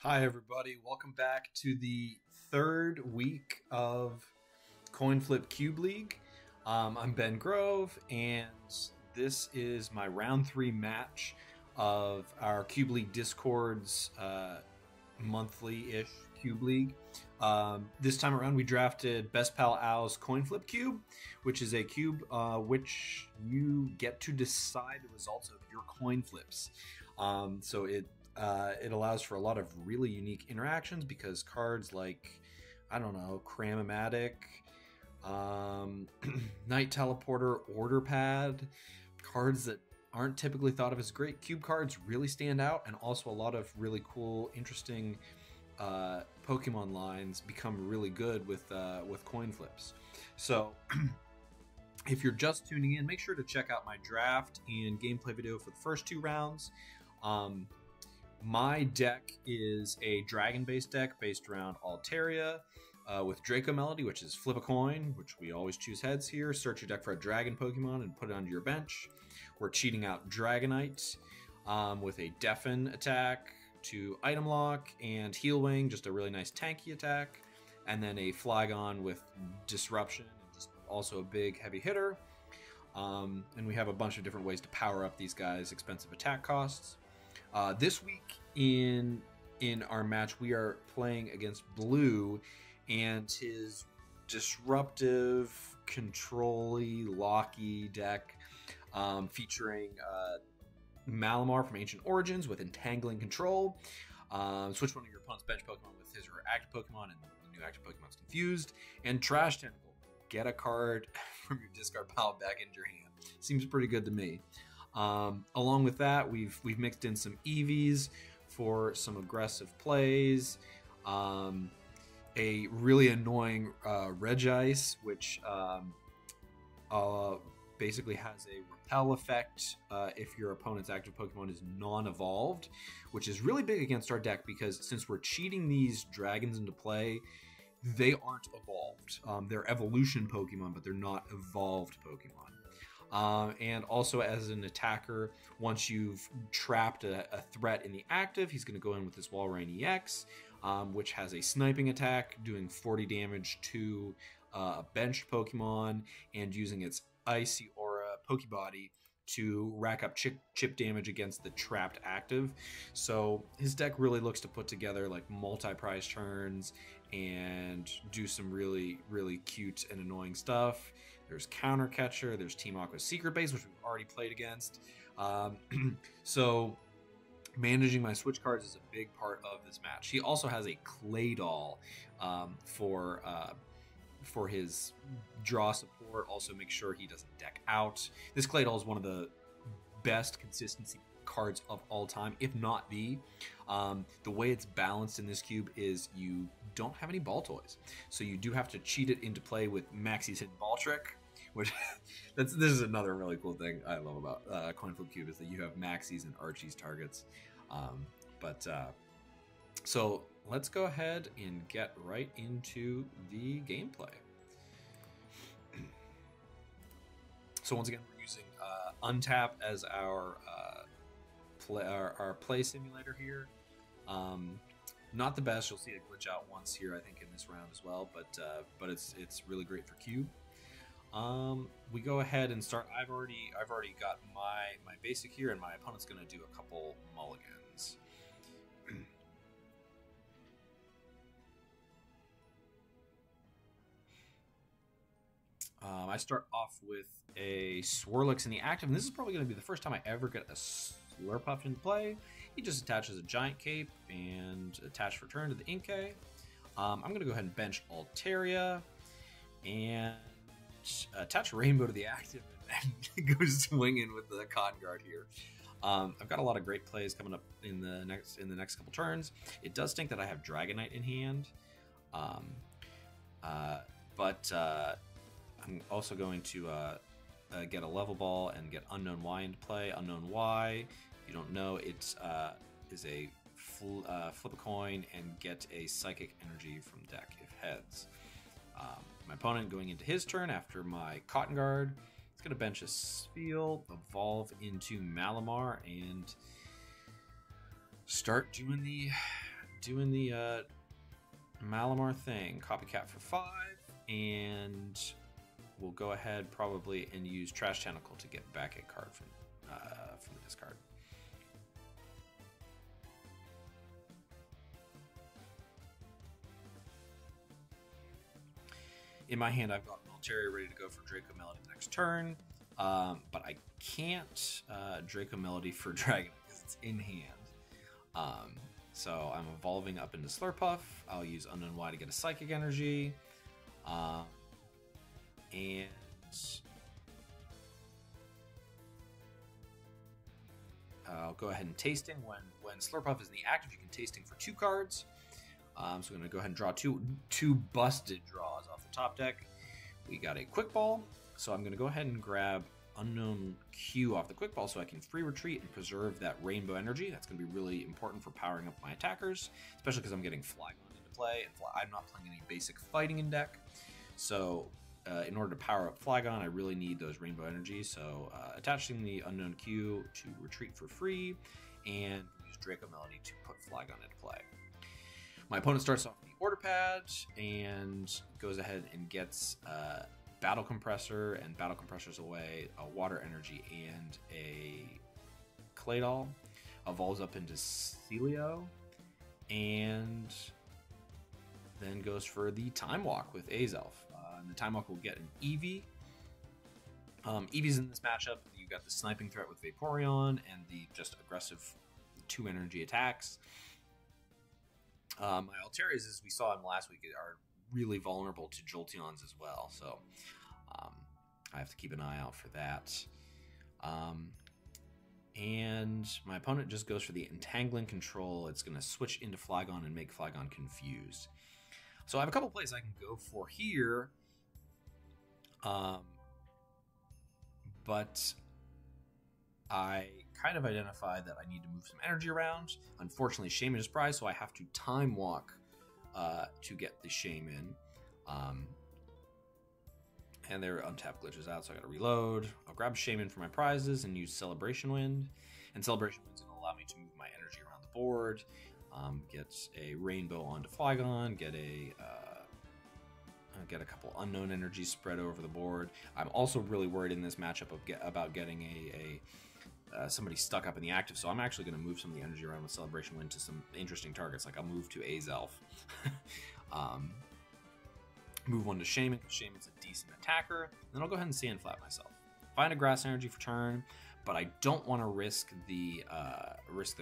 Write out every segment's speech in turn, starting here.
Hi, everybody. Welcome back to the third week of CoinFlip Cube League. I'm Ben Grove, and this is my round 3 match of our Cube League Discord's monthly-ish Cube League. This time around, we drafted Best Pal Al's CoinFlip Cube, which is a cube which you get to decide the results of your coin flips. So it allows for a lot of really unique interactions because cards like, I don't know, Cram-O-Matic, Night Teleporter, Order Pad, cards that aren't typically thought of as great cube cards really stand out, and also a lot of really cool, interesting Pokemon lines become really good with coin flips. So if you're just tuning in, make sure to check out my draft and gameplay video for the first 2 rounds. My deck is a dragon-based deck based around Altaria with Draco Melody, which is flip a coin, which we always choose heads here. Search your deck for a dragon Pokemon and put it onto your bench. We're cheating out Dragonite with a Deafen attack to item lock, and Heal Wing, just a really nice tanky attack, and then a Flygon with Disruption, and just also a big heavy hitter. And we have a bunch of different ways to power up these guys' expensive attack costs. This week in our match, we are playing against Blue and his disruptive, control-y, locky deck featuring Malamar from Ancient Origins with Entangling Control. Switch one of your opponent's bench Pokemon with his or her active Pokemon, and the new active Pokemon is confused. And Trash Tentacle. Get a card from your discard pile back into your hand. Seems pretty good to me. Along with that, we've mixed in some EVs for some aggressive plays. A really annoying Regice, which basically has a repel effect if your opponent's active Pokemon is non-evolved, which is really big against our deck because since we're cheating these dragons into play, they aren't evolved. They're evolution Pokemon, but they're not evolved Pokemon. And also as an attacker, once you've trapped a threat in the active, he's going to go in with this Walrein EX, which has a sniping attack doing 40 damage to a benched Pokemon and using its Icy Aura Pokebody to rack up chip damage against the trapped active. So his deck really looks to put together like multi-prize turns and do some really, really cute and annoying stuff. There's Counter Catcher, there's Team Aqua's Secret Base, which we've already played against. So managing my switch cards is a big part of this match. He also has a Clay Doll for his draw support. Also make sure he doesn't deck out. This Clay Doll is one of the best consistency cards of all time, if not the way it's balanced in this cube is you don't have any ball toys, so you do have to cheat it into play with Maxie's Hidden Ball Trick, which this is another really cool thing I love about CoinFlip Cube is that you have Maxie's and Archie's targets. So let's go ahead and get right into the gameplay. So once again, we're using Untap as our play simulator here. Not the best. You'll see it glitch out once here, I think, in this round as well. But it's really great for cube. We go ahead and start. I've already got my basic here, and my opponent's going to do a couple mulligans. I start off with a Swirlix in the active, and this is probably going to be the first time I ever get a Slurpuff into play. He just attaches a Giant Cape and attach return to the Inkay. I'm going to go ahead and bench Altaria and attach Rainbow to the active and go swinging with the Cotton Guard here. I've got a lot of great plays coming up in the next couple turns. It does stink that I have Dragonite in hand, but I'm also going to get a Level Ball and get Unknown Y into play. Unknown Y, if you don't know, it is a flip a coin and get a Psychic Energy from deck if heads. My opponent going into his turn after my Cotton Guard, it's going to bench a Spiel, evolve into Malamar, and start doing the doing the Malamar thing. Copycat for 5, and we'll go ahead probably and use Trash Tentacle to get back a card from the discard. In my hand, I've got Altaria ready to go for Draco Melody the next turn, but I can't Draco Melody for Dragon because it's in hand. So I'm evolving up into Slurpuff. I'll use Unknown Y to get a Psychic Energy, and I'll go ahead and Tasting. When Slurpuff is in the active, you can Tasting for 2 cards. So I'm going to go ahead and draw two busted draws off the top deck. We got a Quick Ball, so I'm going to go ahead and grab Unknown Q off the Quick Ball so I can free retreat and preserve that Rainbow Energy. That's going to be really important for powering up my attackers, especially because I'm getting Flygon into play, and I'm not playing any basic fighting in deck. So in order to power up Flygon, I really need those Rainbow Energy. So attaching the Unknown Q to retreat for free, and use Draco Melody to put Flygon into play. My opponent starts off with the Order Pad and goes ahead and gets Battle Compressor, and Battle Compressor's away a Water Energy and a Claydol. Evolves up into Celio, and then goes for the Time Walk with Azelf. And the Time Walk will get an Eevee. Eevee's in this matchup. You got the sniping threat with Vaporeon and the just aggressive 2 energy attacks. My Altarias, as we saw in last week, are really vulnerable to Jolteons as well, so I have to keep an eye out for that. And my opponent just goes for the Entangling Control. It's going to switch into Flygon and make Flygon confused. So I have a couple plays I can go for here, but I kind of identified that I need to move some energy around. Unfortunately, Shaman is prized, so I have to Time Walk to get the Shaman. And their untapped glitches out, so I gotta reload. I'll grab Shaman for my prizes and use Celebration Wind. And Celebration Wind's gonna allow me to move my energy around the board. Get a Rainbow onto Flygon, get a couple unknown energies spread over the board. I'm also really worried in this matchup about getting somebody stuck up in the active, so I'm actually going to move some of the energy around with Celebration Wind to some interesting targets. Like I'll move to Azelf, move one to Shaman because Shaman's a decent attacker. Then I'll go ahead and Sandflap myself. Find a Grass Energy for turn, but I don't want to risk the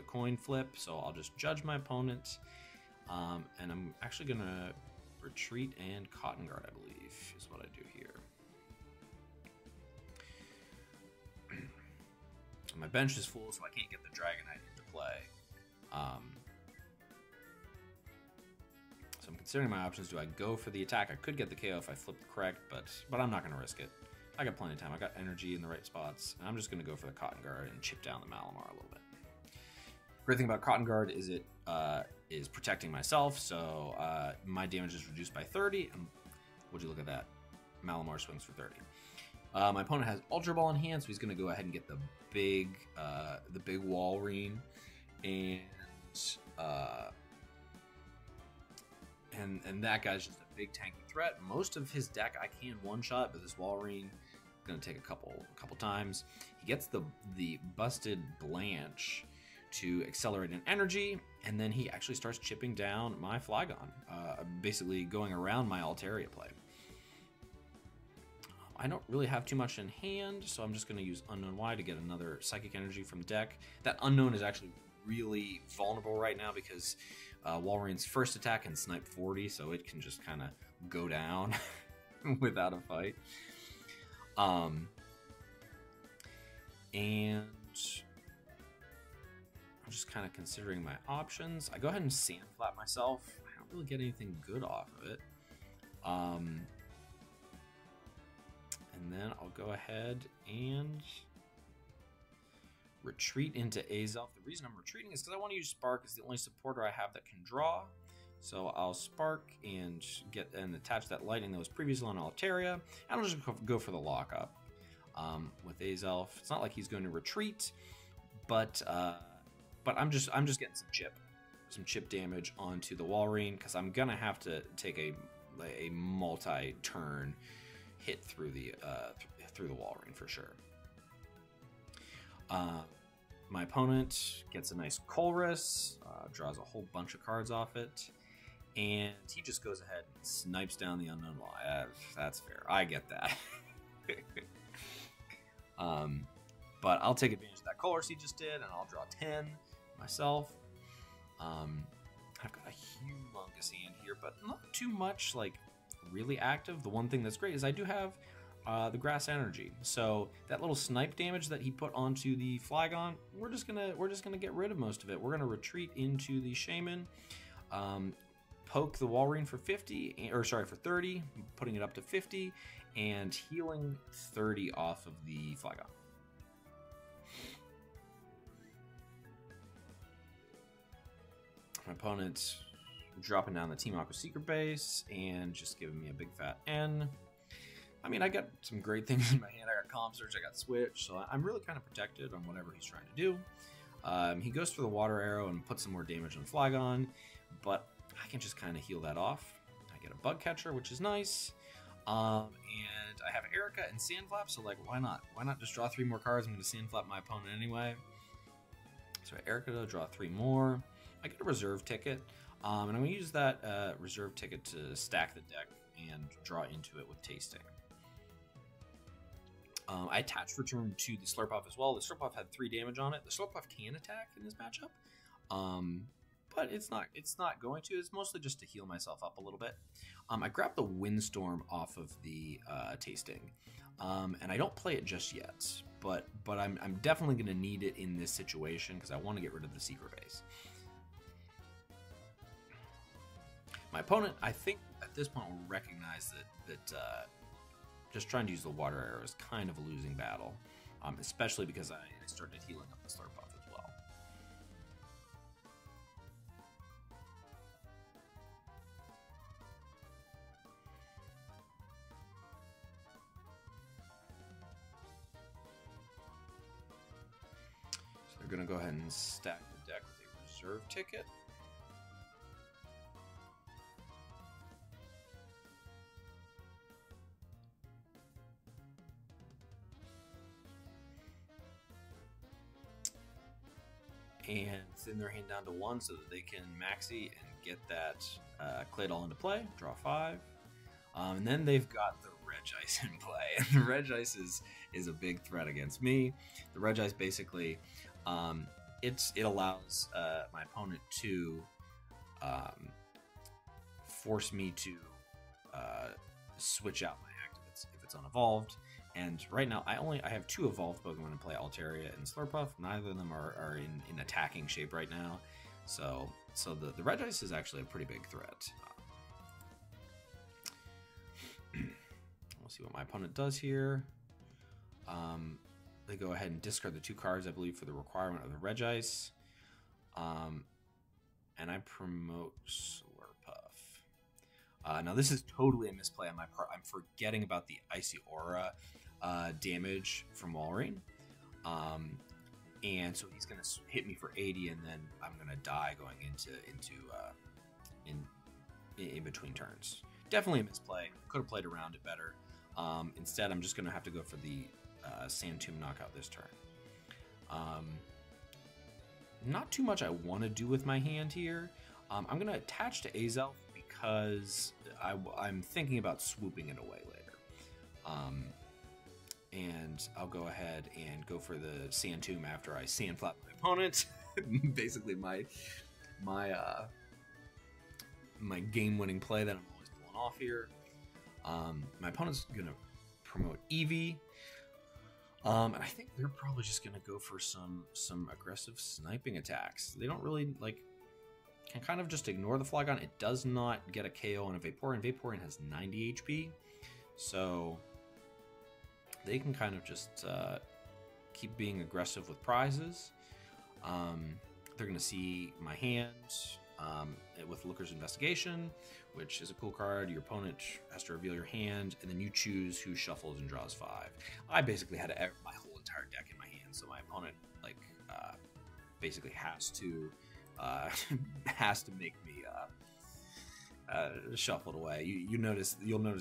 coin flip, so I'll just judge my opponent, and I'm actually going to retreat and Cotton Guard, I believe, is what I do here. My bench is full, so I can't get the Dragonite into play. So I'm considering my options. Do I go for the attack? I could get the KO if I flip correct, but I'm not going to risk it. I got plenty of time. I got energy in the right spots. And I'm just going to go for the Cotton Guard and chip down the Malamar a little bit. Great thing about Cotton Guard is it is protecting myself, so my damage is reduced by 30. And would you look at that? Malamar swings for 30. My opponent has Ultra Ball in hand, so he's going to go ahead and get the big Walrein, and that guy's just a big tanky threat. Most of his deck I can one-shot, but this Walrein is going to take a couple times. He gets the busted Blanche to accelerate an energy, and then he actually starts chipping down my Flygon, basically going around my Altaria play. I don't really have too much in hand, so I'm just going to use Unknown Y to get another Psychic Energy from deck. That Unknown is actually really vulnerable right now because Walrein's first attack can snipe 40, so it can just kind of go down without a fight. And I'm just kind of considering my options. I go ahead and Sandflap myself. I don't really get anything good off of it. And then I'll go ahead and retreat into Azelf. The reason I'm retreating is because I want to use Spark. It's the only supporter I have that can draw. So I'll Spark and attach that lightning that was previously on Altaria. And I'll just go for the lockup with Azelf. It's not like he's going to retreat, but I'm just getting some chip. some chip damage onto the Walrein, because I'm gonna have to take a multi-turn hit through the Walrein for sure. My opponent gets a nice Colress, draws a whole bunch of cards off it, and he just goes ahead and snipes down the Unknown Wall. That's fair. I get that. But I'll take advantage of that Colress he just did, and I'll draw 10 myself. I've got a humongous hand here, but not too much like really active. The one thing that's great is I do have the Grass Energy, so that little snipe damage that he put onto the Flygon, we're just gonna get rid of most of it. We're gonna retreat into the Shaman, poke the Walrein for 30, putting it up to 50, and healing 30 off of the Flygon. My opponent's dropping down the Team Aqua Secret base and just giving me a big fat N. I mean, I got some great things in my hand. I got Calm Surge, I got Switch, so I'm really kind of protected on whatever he's trying to do. He goes for the Water Arrow and puts some more damage on Flygon, but I can just kind of heal that off. I get a Bug Catcher, which is nice. And I have Erica and Sandflap, so like, why not? Why not just draw 3 more cards? I'm going to Sandflap my opponent anyway. So Erica to draw 3 more. I get a reserve ticket, and I'm going to use that reserve ticket to stack the deck and draw into it with Tasting. I attached for turn 2 the Slurpuff as well. The Slurpuff had 3 damage on it. The Slurpuff can attack in this matchup, but it's not going to. It's mostly just to heal myself up a little bit. I grabbed the Windstorm off of the Tasting, and I don't play it just yet, but I'm definitely going to need it in this situation because I want to get rid of the Secret Base. My opponent, I think at this point, will recognize that just trying to use the Water Arrow is kind of a losing battle, especially because I started healing up the Slurpuff as well. So they're going to go ahead and stack the deck with a reserve ticket. And thin their hand down to 1 so that they can maxi and get that Claydol into play. Draw 5. And then they've got the Regice in play. And the Regice is a big threat against me. The Regice basically, it allows my opponent to force me to switch out my activates if it's unevolved. And right now, I have 2 evolved Pokemon in play, Altaria and Slurpuff. Neither of them are in attacking shape right now. So the Regice is actually a pretty big threat. We'll see what my opponent does here. They go ahead and discard the 2 cards, I believe, for the requirement of the Regice. And I promote Slurpuff. Now, this is totally a misplay on my part. I'm forgetting about the Icy Aura damage from Walrein. And so he's going to hit me for 80, and then I'm going to die going in between turns. Definitely a misplay. Could have played around it better. Instead, I'm just going to have to go for the Sand Tomb knockout this turn. Not too much I want to do with my hand here. I'm going to attach to Azelf because I'm thinking about swooping it away later. And I'll go ahead and go for the Sand Tomb after I Sandflap my opponent. Basically my game-winning play that I'm always pulling off here. My opponent's going to promote Eevee. And I think they're probably just going to go for some aggressive sniping attacks. They don't really, can kind of just ignore the Flygon. It does not get a KO on a Vaporeon. Vaporeon has 90 HP. So they can kind of just keep being aggressive with prizes. They're going to see my hand with Looker's Investigation, which is a cool card. Your opponent has to reveal your hand, and then you choose who shuffles and draws 5. I basically had my whole entire deck in my hand, so my opponent basically has to has to make me shuffled away. You'll notice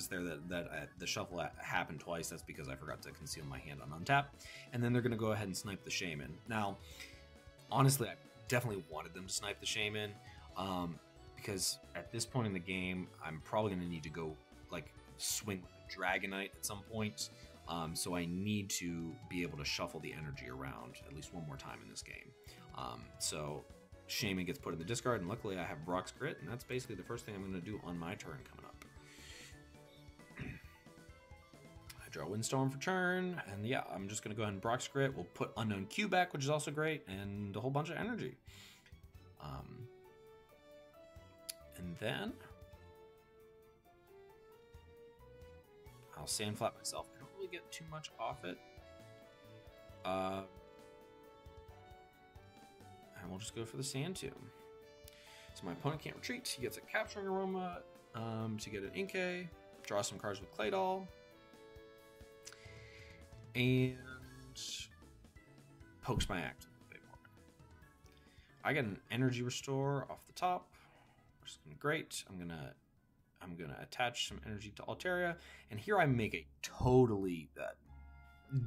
there that the shuffle happened twice. That's because I forgot to conceal my hand on untap, and then they're going to go ahead and snipe the shaman. Now, honestly, I definitely wanted them to snipe the shaman, because at this point in the game, I'm probably going to need to go like swing with a Dragonite at some point. So I need to be able to shuffle the energy around at least one more time in this game. So Shaman gets put in the discard, and luckily I have Brock's Grit, and that's basically the first thing I'm going to do on my turn coming up. I draw Windstorm for turn, and yeah, I'm just going to go ahead and Brock's Grit. We'll put Unknown Q back, which is also great, and a whole bunch of energy. And then I'll Sand Flat myself. I don't really get too much off it. And we'll just go for the Sand Tomb. So my opponent can't retreat. He gets a Capturing Aroma to get an Inkay. Draw some cards with Claydol. And pokes my active. I get an Energy Restore off the top, which is great. I'm gonna attach some energy to Altaria, and here I make a totally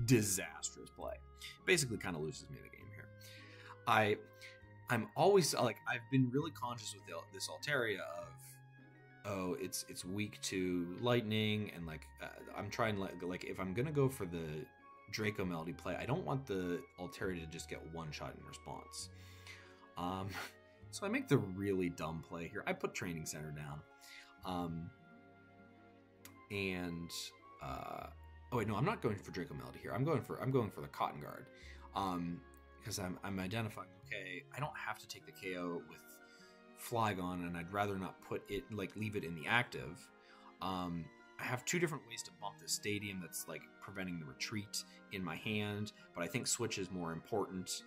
disastrous play. Basically, kind of loses me the game here. I'm always like, I've been really conscious with this Altaria of, oh, it's weak to lightning, and like I'm trying like if I'm gonna go for the Draco Melody play, I don't want the Altaria to just get one shot in response. So I make the really dumb play here. I put Training Center down. Oh wait, no, I'm not going for Draco Melody here. I'm going for the Cotton Guard. Because I'm identifying, okay, I don't have to take the KO with Flygon, and I'd rather not put it, like, leave it in the active. I have two different ways to bump the Stadium that's like preventing the retreat in my hand, but I think Switch is more important,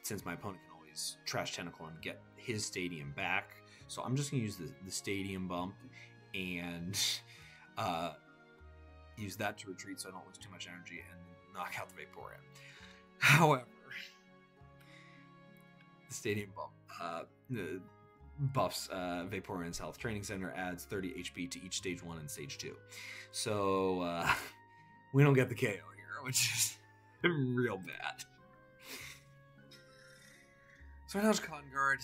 since my opponent can always Trash Tentacle and get his Stadium back. So I'm just gonna use the Stadium bump and use that to retreat so I don't lose too much energy and knock out the Vaporeon. However, the Stadium bump buffs Vaporeon's health. Training Center adds 30 HP to each stage 1 and stage 2. So we don't get the KO here, which is real bad. So now it's Cotton Guard.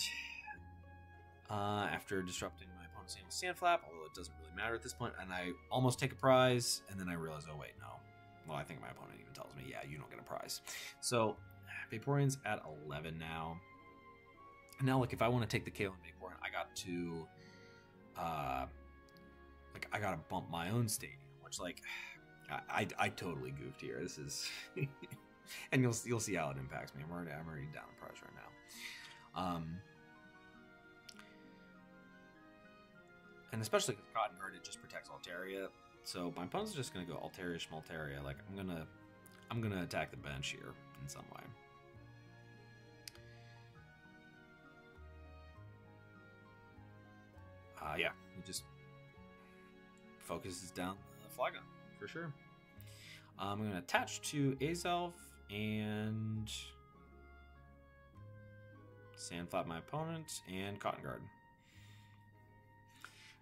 After disrupting my opponent's hand with Sandflap, although it doesn't really matter at this point, and I almost take a prize, and then I realize, oh wait, no. Well, I think my opponent even tells me, yeah, you don't get a prize. So Vaporeon's at 11 now. And now, like, if I want to take the KO on Vaporeon, I got to, I gotta bump my own Stadium, which, like, I totally goofed here. This is, and you'll see how it impacts me. I'm already down a prize right now. And especially because Cotton Guard, it just protects Altaria. So my opponent's just gonna go Altaria, Schmaltaria. Like, I'm gonna attack the bench here in some way. Yeah, he just focuses down the Flygon for sure. I'm gonna attach to Azelf and Sandflap my opponent and Cotton Guard.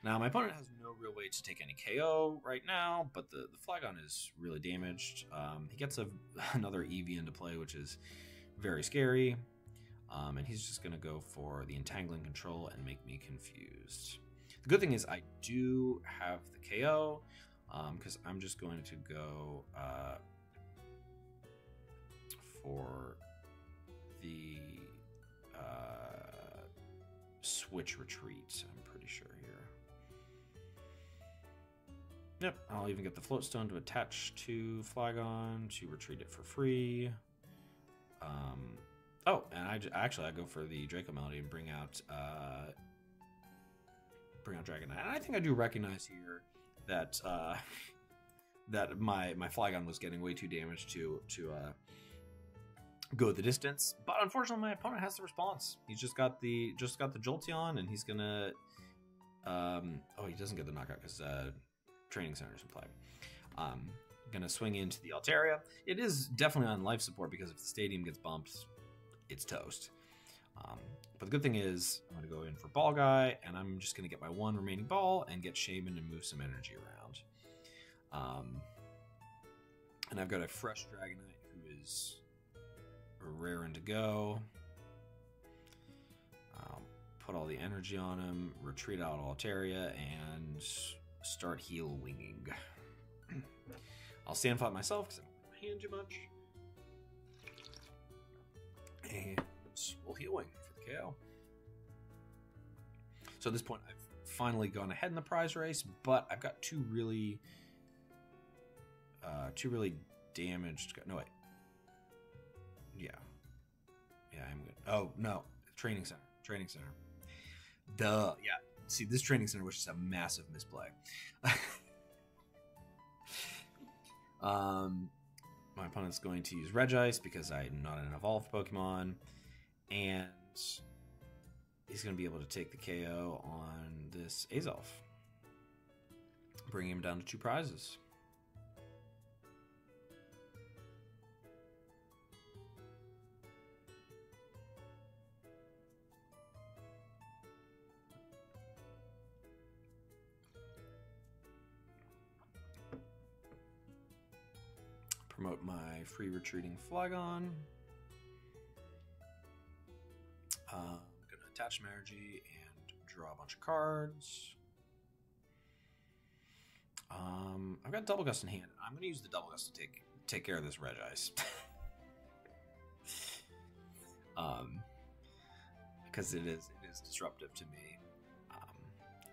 Now, my opponent has no real way to take any KO right now, but the Flygon is really damaged. He gets another Eevee into play, which is very scary. And he's just going to go for the Entangling Control and make me confused. The good thing is I do have the KO, because I'm just going to go for the Switch Retreat, I'm pretty sure here. Yep, I'll even get the Float Stone to attach to Flygon to retreat it for free. Oh, and I go for the Draco Melody and bring out Dragonite. And I think I do recognize here that that my Flygon was getting way too damaged to go the distance. But unfortunately, my opponent has the response. He's just got the Jolteon, and he's gonna he doesn't get the knockout because Training Center's in play. Gonna swing into the Altaria. It is definitely on life support because if the Stadium gets bumped, it's toast. Um, but the good thing is, I'm going to go in for Ball Guy, and I'm just going to get my 1 remaining ball and get Shaman and move some energy around. And I've got a fresh Dragonite who is raring to go. Put all the energy on him, retreat out Altaria, and start heal winging. I'll stand flat myself because I don't have my hand too much. And we'll heal wing for the KO. So at this point, I've finally gone ahead in the prize race, but I've got two really damaged. No, wait. Yeah, I'm good. Oh no, training center. Duh. Yeah. See, this training center was just a massive misplay. My opponent's going to use Regice because I'm not an evolved Pokemon, and he's going to be able to take the KO on this Azelf, bringing him down to 2 prizes. Promote my free retreating Flygon. I'm going to attach my energy and draw a bunch of cards. I've got Double Gust in hand. I'm going to use the Double Gust to take care of this Regice. Because it is disruptive to me.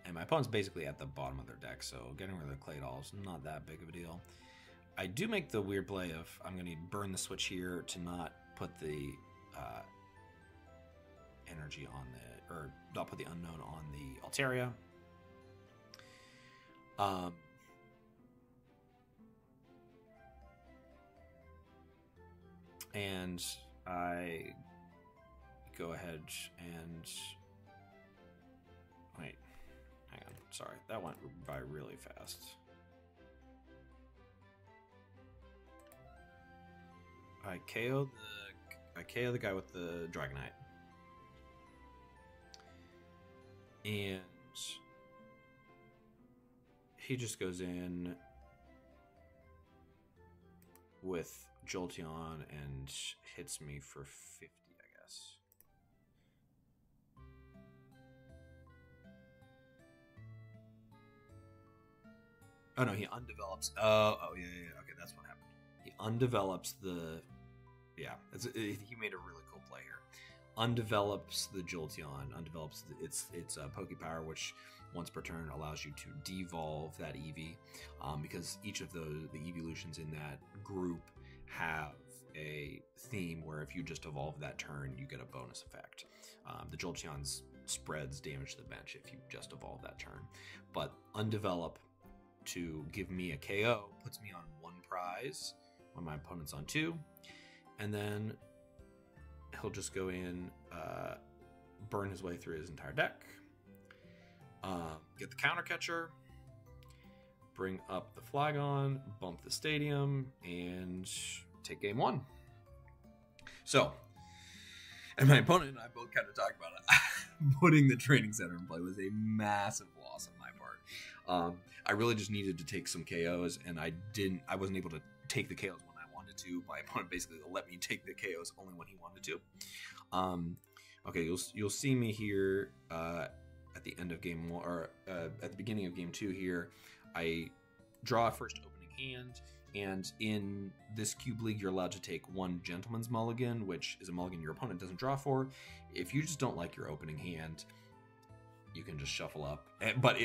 And my opponent's basically at the bottom of their deck, so getting rid of the Clay Doll is not that big of a deal. I do make the weird play of I'm going to burn the switch here to not put the energy on the, or not put the unknown on the Altaria. And I go ahead and wait, hang on, sorry, that went by really fast. I KO the guy with the Dragonite. And he just goes in with Jolteon and hits me for 50, I guess. Oh no, he undevelops. Oh yeah. Okay, that's what happened. He undevelops the. Yeah, he made a really cool play here. Undevelops the Jolteon, undevelops its Pokepower, which once per turn allows you to devolve that Eevee, because each of the evolutions in that group have a theme where if you just evolve that turn, you get a bonus effect. The Jolteon's spreads damage to the bench if you just evolve that turn, but undevelop to give me a KO puts me on 1 prize when my opponent's on 2. And then he'll just go in, burn his way through his entire deck, get the counter catcher, bring up the Flygon, bump the stadium, and take game 1. So, and my opponent and I both kind of talked about it. Putting the training center in play was a massive loss on my part. I really just needed to take some KOs, and I wasn't able to take the KOs when I wanted to. My opponent basically let me take the KOs only when he wanted to. Okay, you'll see me here at the end of game 1, or at the beginning of game 2 here. I draw a first opening hand, and in this Cube League, you're allowed to take 1 Gentleman's Mulligan, which is a mulligan your opponent doesn't draw for. If you just don't like your opening hand, you can just shuffle up. And if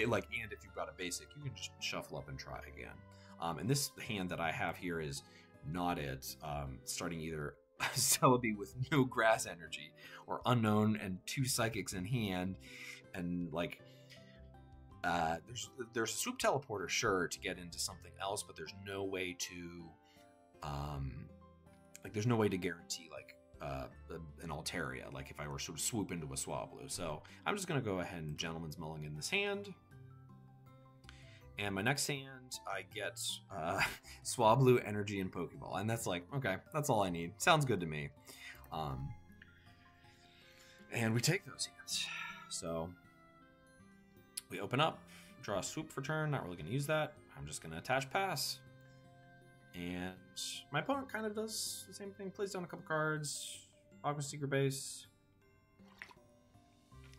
you've got a basic, you can just shuffle up and try again. And this hand that I have here is not it. Starting either Celebi with no grass energy, or Unknown and 2 Psychics in hand, and there's a Swoop Teleporter, sure, to get into something else, but there's no way to there's no way to guarantee an Altaria, if I were sort of swoop into a Swablu. So I'm just going to go ahead and Gentleman's Mulligan this hand. And my next hand, I get Swablu, Energy, and Pokeball. And that's okay, that's all I need. Sounds good to me. And we take those hands. So we open up, draw a swoop for turn. Not really going to use that. I'm just going to attach pass. And my opponent kind of does the same thing. Plays down a couple cards. Aqua Seeker base.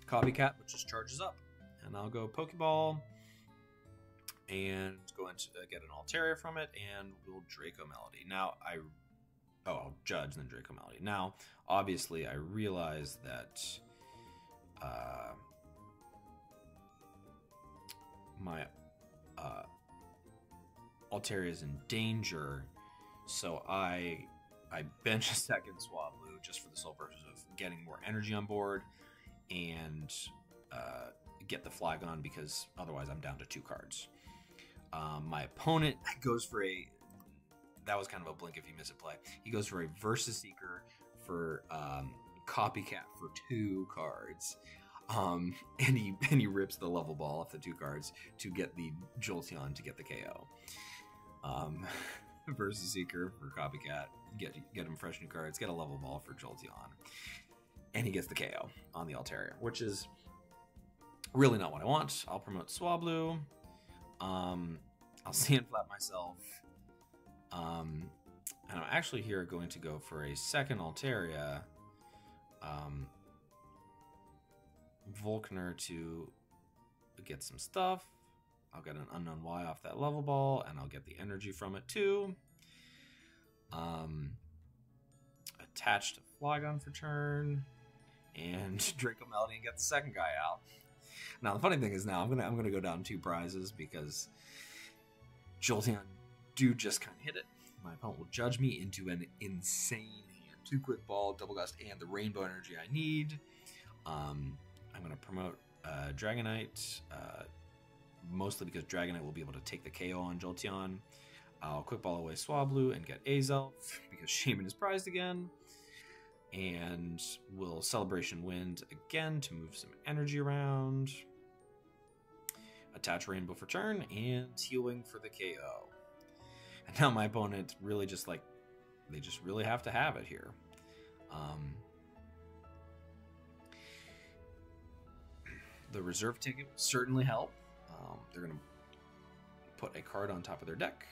Copycat, which just charges up. And I'll go Pokeball. And go into get an Altaria from it. And we'll Draco Melody. Now, I'll Judge, then Draco Melody. Now, obviously, I realize that my Altaria is in danger, so I bench a second Swablu just for the sole purpose of getting more energy on board and get the Flygon, because otherwise I'm down to 2 cards. My opponent goes for a... That was kind of a blink if you miss a play. He goes for a Versus Seeker for Copycat for 2 cards. And he rips the level ball off the 2 cards to get the Jolteon to get the KO. Versus Seeker for Copycat, get him fresh new cards, get a level ball for Jolteon, and he gets the KO on the Altaria, which is really not what I want. I'll promote Swablu. I'll Sandflap myself. And I'm actually here going to go for a second Altaria. Volkner to get some stuff. I'll get an Unknown Y off that level ball, and I'll get the energy from it too. Attach to Flygon for turn, and Draco Melody and get the second guy out. Now the funny thing is, now I'm gonna go down 2 prizes because Jolteon do just kind of hit it. My opponent will judge me into an insane hand. 2 Quick Ball, Double Gust, and the Rainbow Energy I need. I'm gonna promote Dragonite. Mostly because Dragonite will be able to take the KO on Jolteon. I'll Quick Ball away Swablu and get Azelf because Shaman is prized again. And we'll Celebration Wind again to move some energy around. Attach Rainbow for turn and Healing for the KO. And now my opponent really just they just really have to have it here. The reserve ticket will certainly help. They're going to put a card on top of their deck.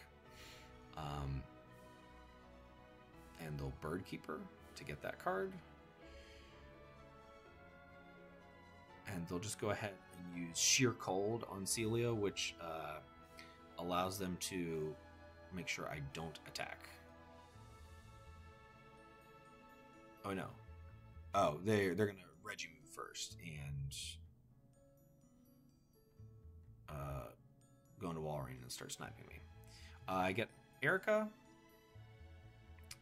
And they'll Bird Keeper to get that card. And they'll just go ahead and use Sheer Cold on Celia, which allows them to make sure I don't attack. Oh, no. Oh, they're going to Reggie move first. And... go into Walrein and start sniping me. I get Erica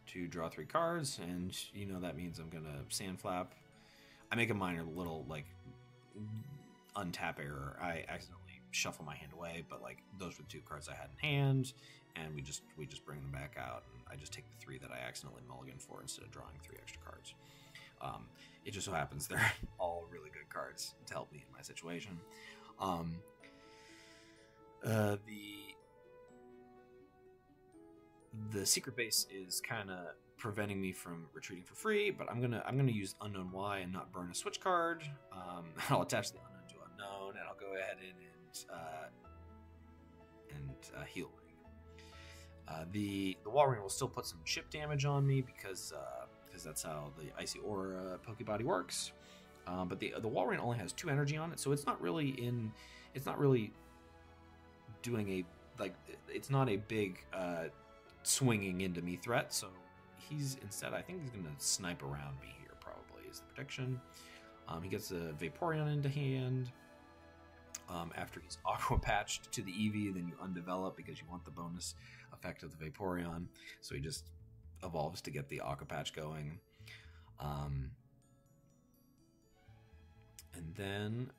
to draw 3 cards, and you know that means I'm gonna Sandflap. I make a minor little untap error. I accidentally shuffle my hand away, but those were the 2 cards I had in hand, and we just bring them back out, and I just take the 3 that I accidentally mulligan for instead of drawing 3 extra cards. It just so happens they're all really good cards to help me in my situation. The secret base is kind of preventing me from retreating for free, but I'm gonna use Unknown Y and not burn a switch card. I'll attach the Unknown to Unknown, and I'll go ahead and heal Ring. The Walrein will still put some chip damage on me because that's how the Icy Aura Pokebody works. But the Walrein only has 2 energy on it, so it's not really doing it's not a big swinging into me threat. So he's instead, I think he's gonna snipe around me here. Probably is the prediction. He gets a Vaporeon into hand. After he's Aqua Patched to the Eevee, then you undevelop because you want the bonus effect of the Vaporeon. So he just evolves to get the Aqua Patch going. And then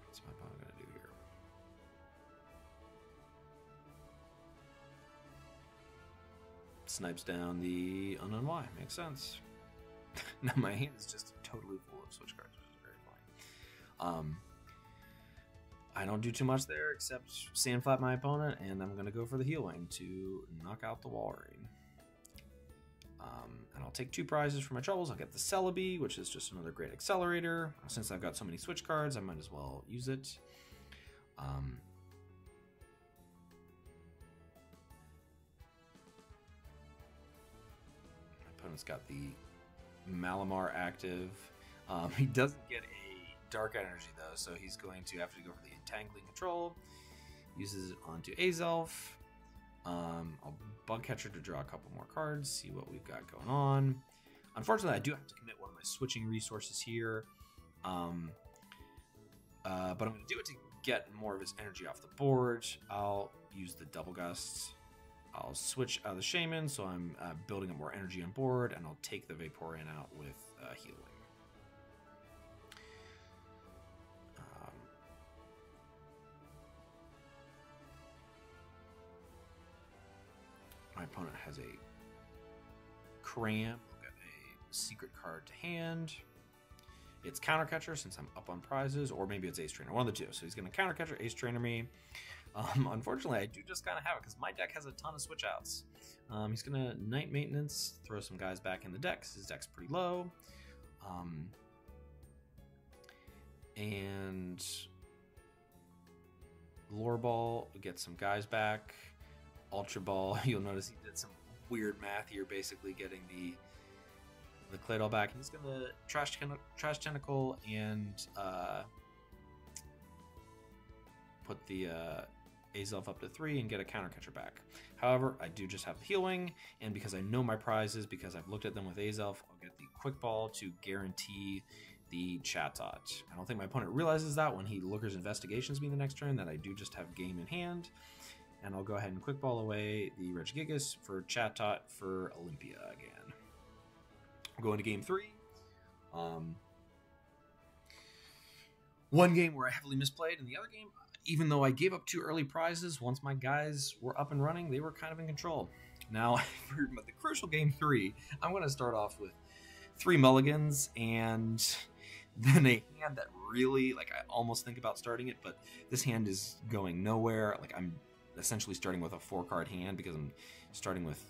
what's my opponent going to do here? Snipes down the Unknown Y. Makes sense. Now my hand is just totally full of switch cards, which is very funny. I don't do too much there except sandflap my opponent, and I'm going to go for the healing to knock out the Walrein. And I'll take 2 prizes for my troubles. I'll get the Celebi, which is just another great accelerator. Since I've got so many switch cards, I might as well use it. My opponent's got the Malamar active. He doesn't get a Dark Energy, though, so he's going to have to go for the Entangling Control. Uses it onto Azelf. I'll Bug Catcher to draw a couple more cards, see what we've got going on. Unfortunately, I do have to commit one of my switching resources here. But I'm going to do it to get more of his energy off the board. I'll use the Double Gust. I'll switch out of the Shaman, so I'm building up more energy on board, and I'll take the Vaporeon out with healing. My opponent has a Cram. I'll get a secret card to hand. It's Counter Catcher since I'm up on prizes, or maybe it's Ace Trainer, one of the two. So he's going to Counter Catcher, Ace Trainer me. Unfortunately, I do just kind of have it because my deck has a ton of switch outs. He's going to Night Maintenance, throw some guys back in the deck. His deck's pretty low. And Lore Ball, get some guys back. Ultra Ball, you'll notice he did some weird math here, basically getting the Claydol back. He's gonna Trash Tentacle and put the Azelf up to 3 and get a Counter Catcher back. However, I do just have the healing, and because I know my prizes, because I've looked at them with Azelf, I'll get the Quick Ball to guarantee the Chatot. I don't think my opponent realizes that when he Looker's Investigations me the next turn, that I do just have game in hand. And I'll go ahead and Quick Ball away the Regigigas for Chatot for Olympia again. We're going to game 3. One game where I heavily misplayed, and the other game, even though I gave up 2 early prizes, once my guys were up and running, they were kind of in control. Now, for the crucial game 3, I'm going to start off with 3 mulligans, and then a hand that really, like, I almost think about starting it, but this hand is going nowhere. Like, I'm essentially starting with a 4-card hand because I'm starting with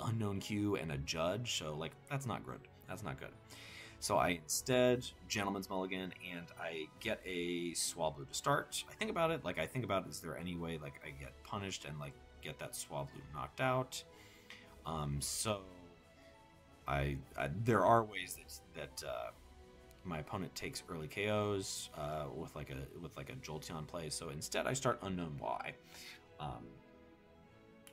Unknown Q and a Judge, so like that's not good. That's not good. So I instead Gentleman's Mulligan, and I get a Swablu to start. I think about it, is there any way like I get punished and like get that Swablu knocked out? So I there are ways that my opponent takes early KOs with like a Jolteon play. So instead I start Unknown Y.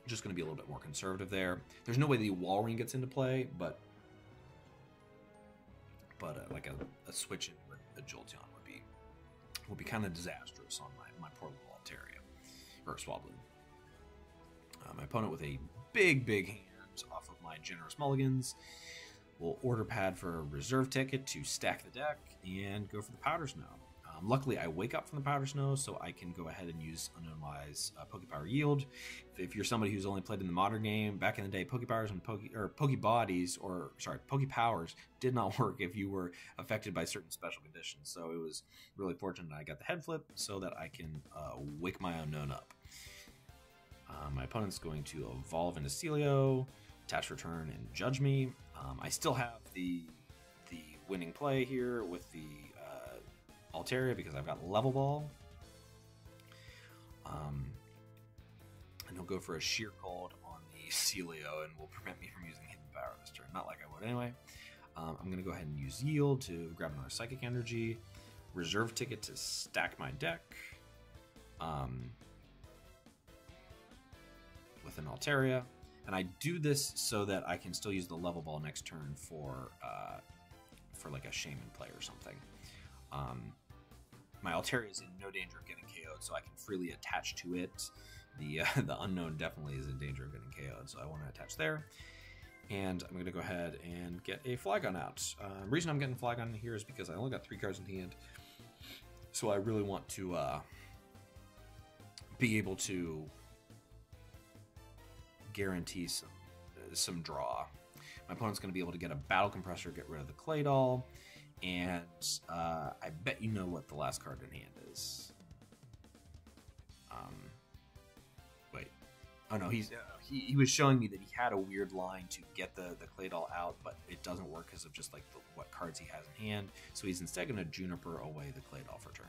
Just going to be a little bit more conservative there. There's no way the Walrein gets into play, but like a switch in with a Jolteon would be kind of disastrous on my poor little Altaria or Swablu. My opponent with a big hand off of my generous mulligans will order pad for a reserve ticket to stack the deck and go for the Powder Snow. Luckily, I wake up from the Powder Snow, so I can go ahead and use Unknown Y's Pokepower Yield. If you're somebody who's only played in the modern game, back in the day, Pokepowers and Pokepowers did not work if you were affected by certain special conditions. So it was really fortunate I got the head flip so that I can wake my Unknown up. My opponent's going to evolve into Celio, attach return, and judge me. I still have the winning play here with the Altaria because I've got Level Ball. And he'll go for a Sheer Cold on the Celio and will prevent me from using Hidden Power this turn. Not like I would anyway. I'm going to go ahead and use Yield to grab another Psychic Energy. Reserve Ticket to stack my deck. With an Altaria. And I do this so that I can still use the Level Ball next turn for like a Shaman play or something. My Altaria is in no danger of getting KO'd, so I can freely attach to it. The Unknown definitely is in danger of getting KO'd, so I want to attach there. And I'm going to go ahead and get a Flygon out. The reason I'm getting Flygon here is because I only got 3 cards in hand, so I really want to be able to guarantee some draw. My opponent's going to be able to get a Battle Compressor, get rid of the Claydol, and I bet you know what the last card in hand is. Wait. Oh no, he was showing me that he had a weird line to get the Claydol out, but it doesn't work because of just like what cards he has in hand. So he's instead going to Juniper away the Claydol for turn.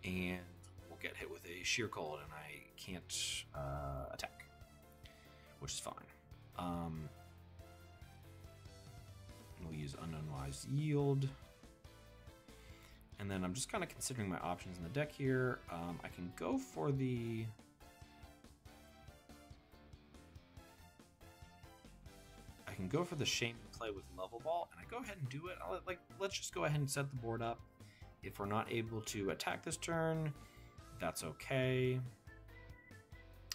And we'll get hit with a Sheer Cold, and I can't attack, which is fine. We'll use Unknown Wise Yield. And then I'm just kind of considering my options in the deck here. I can go for the... Shame and play with Level Ball, and I go ahead and do it. Let's just go ahead and set the board up. If we're not able to attack this turn, that's okay.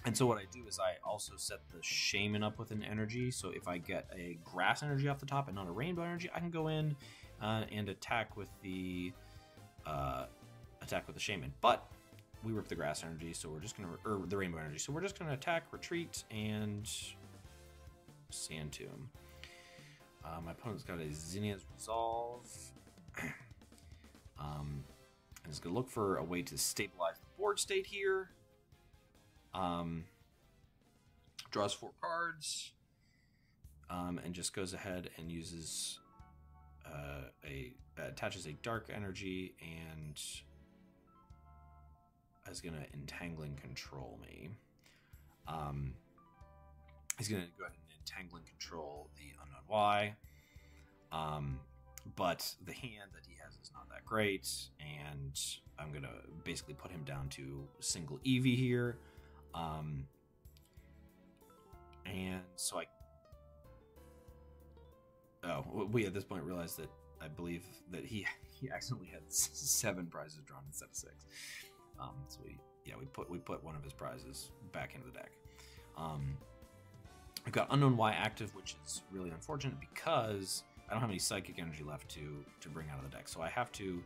And so what I do is I also set the Shaman up with an energy. So if I get a grass energy off the top and not a rainbow energy, I can go in and attack with the Shaman. But we rip the grass energy, so we're just gonna, or the rainbow energy. So we're just gonna attack, retreat, and Sand Tomb. My opponent's got a Zinnia's Resolve. And it's gonna look for a way to stabilize the board state here. Draws 4 cards, and just goes ahead and uses attaches a dark energy and is gonna Entangling Control me. He's gonna go ahead and Entangling Control the Unknown Y. But the hand that he has is not that great, and I'm gonna basically put him down to single EV here. And so we at this point realized that I believe that he accidentally had 7 prizes drawn instead of 6. So we put one of his prizes back into the deck. I've got Unknown Y active, which is really unfortunate because I don't have any psychic energy left to bring out of the deck. So I have to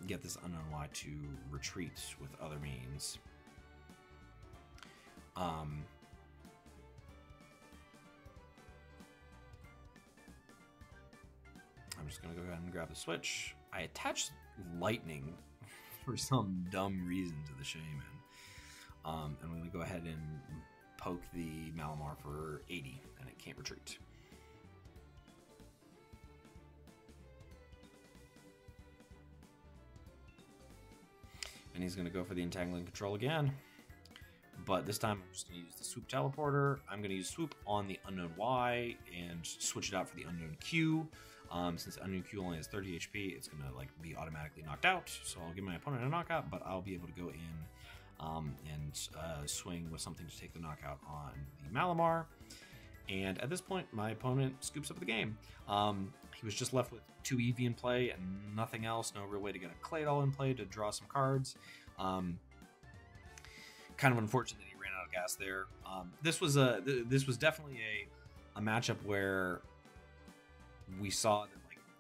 get this Unknown Y to retreat with other means. I'm just going to go ahead and grab the switch. I attached Lightning for some dumb reason to the Shaman. And I'm going to go ahead and poke the Malamar for 80, and it can't retreat. And he's going to go for the Entangling Control again. But this time I'm just going to use the Swoop Teleporter. I'm going to use Swoop on the Unknown Y and switch it out for the Unknown Q. Since Unknown Q only has 30 HP, it's going to be automatically knocked out. So I'll give my opponent a knockout, but I'll be able to go in and swing with something to take the knockout on the Malamar. And at this point, my opponent scoops up the game. He was just left with 2 EV in play and nothing else. No real way to get a Claydol in play to draw some cards. Kind of unfortunate that he ran out of gas there. This was definitely a matchup where we saw that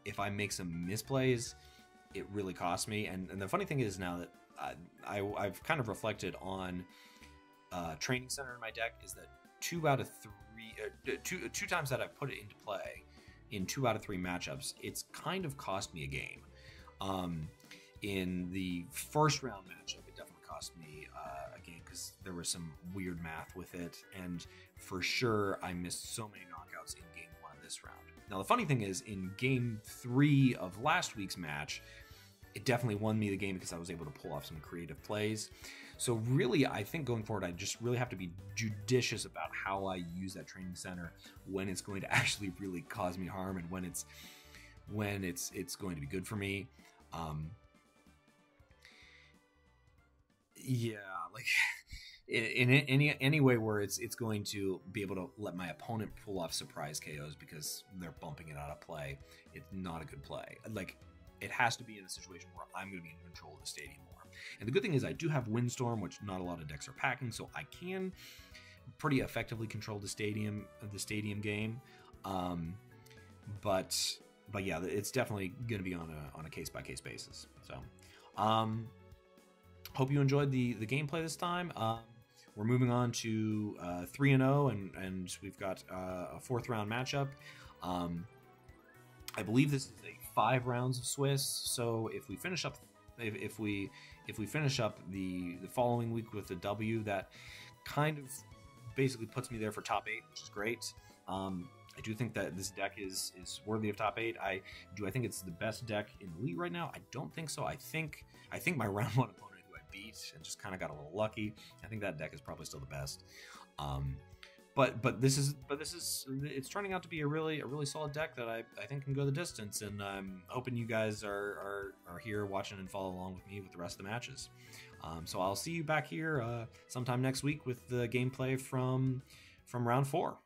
if I make some misplays, it really cost me. And the funny thing is now that I've kind of reflected on Training Center in my deck is that 2 out of 3, two times that I've put it into play in 2 out of 3 matchups, it's kind of cost me a game. In the first round matchup, it definitely cost me a game because there was some weird math with it, and for sure I missed so many knockouts in game 1 of this round. Now the funny thing is, in game 3 of last week's match, it definitely won me the game because I was able to pull off some creative plays. So really, I think going forward, I just really have to be judicious about how I use that Training Center, when it's going to actually really cause me harm and when it's going to be good for me. Yeah, in any way where it's going to be able to let my opponent pull off surprise KOs because they're bumping it out of play, it's not a good play. It has to be in a situation where I'm going to be in control of the stadium more. And the good thing is I do have Windstorm, which not a lot of decks are packing, so I can pretty effectively control the stadium game. But yeah, it's definitely going to be on a case by case basis. So hope you enjoyed the gameplay this time. We're moving on to 3-0, and we've got a 4th round matchup. I believe this is a 5 rounds of Swiss. So if we finish up, if we finish up the following week with a W, that kind of basically puts me there for top 8, which is great. I do think that this deck is worthy of top 8. I think it's the best deck in Elite right now. I don't think so. I think my round 1 opponent who I beat and just kind of got a little lucky, I think that deck is probably still the best. But this is it's turning out to be a really solid deck that I think can go the distance, and I'm hoping you guys are here watching and follow along with me with the rest of the matches. So I'll see you back here sometime next week with the gameplay from round 4.